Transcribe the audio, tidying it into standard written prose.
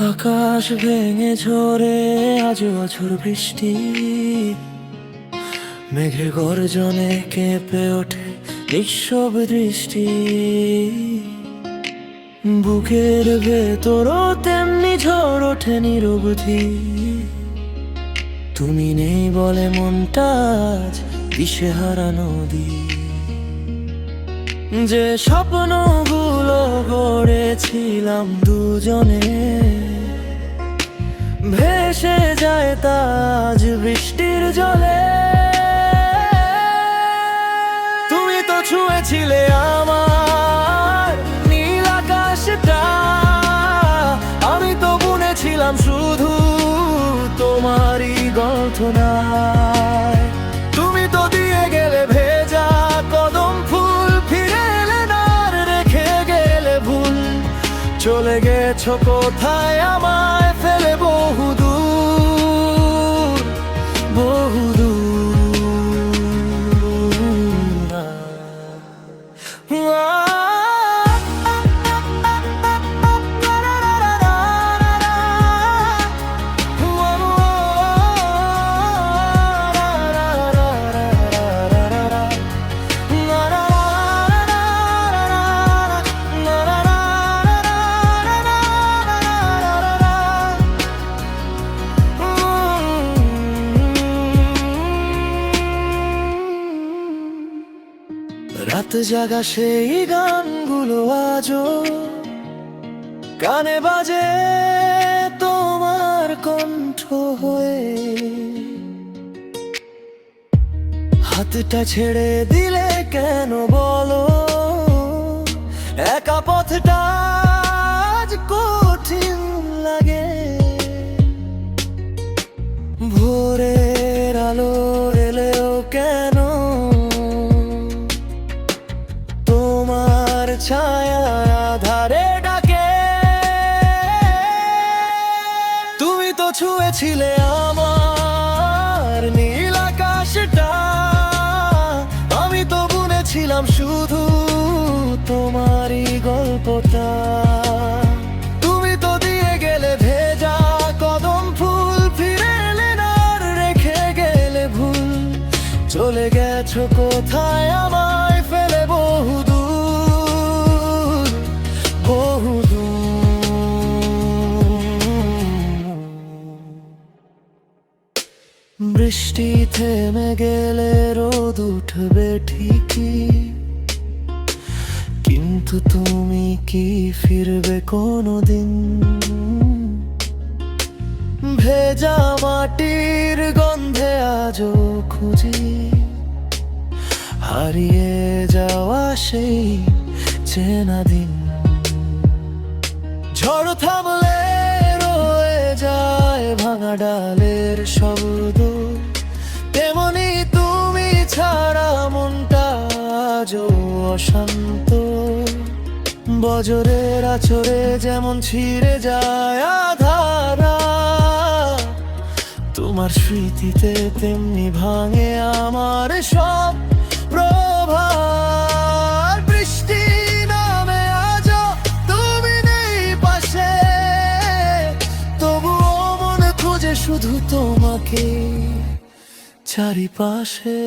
আকাশ ভেঙে ঝরে আজ বছর বৃষ্টি, মেঘের গর্জনে কেঁপে ওঠে নিঃশব দৃষ্টি। বুকের ভেতরও তেমনি ঝড় ওঠে নিরবধি। তুমি নেই বলে মনটা আজ দিশেহারা নদী। যে স্বপ্নগুলো গড়েছিলাম দুজনে ভেসে যায় তা আজ বৃষ্টির জলে। তুমি তো ছুঁয়েছিলে আমার নীল আকাশটা, আমি তো বুনেছিলাম শুধু তোমারই গল্পনায়। তুমি তো দিয়ে গেলে ভেজা কদম ফুল, ফিরে এলে না আর রেখে গেলে ভুল। চলে গেছো কোথায় আমায় ফেলে বহুদূর বহুদূর। রাত জাগা সেই গানগুলো আজও কানে বাজে তোমার কণ্ঠ হয়ে। হাতটা ছেড়ে দিলে কেন বলো, একা পথটা আজ কঠিন লাগে। ভোরের আলো এলেও কেন তোমার ছায়া আধারে ডাকে। তুমি তো ছুঁয়েছিলে আমার নীল আকাশটা, আমি তো বুনেছিলাম শুধু তোমারই গল্পটা। তুমি তো দিয়ে গেলে ভেজা কদম ফুল, ফিরে এলে না আর রেখে গেলে ভুল। চলে গেছো কোথায় আমায় ফেলে বহুদূর বহুদূর। বৃষ্টি থেমে গেলে রোদ উঠবে ঠিকই, কিন্তু তুমি কি ফিরবে কোনোদিন? ভেজা মাটির গন্ধে আজও খুঁজি হারিয়ে যাওয়া সেই চেনা দিন। ঝড় থামলে রয়ে যায় ভাঙা ডালের শব্দ, তেমনি তুমি ছাড়া মনটা আজও অশান্ত। বজরের আছরে যেমন ছিঁড়ে যায় আধারা, তোমার স্মৃতিতে তেমনি ভাঙে আমার সব প্রভাত। বৃষ্টি নামে আজও তুমি নেই পাশে, তবুও মনে খুঁজে শুধু তোমাকে চারিপাশে।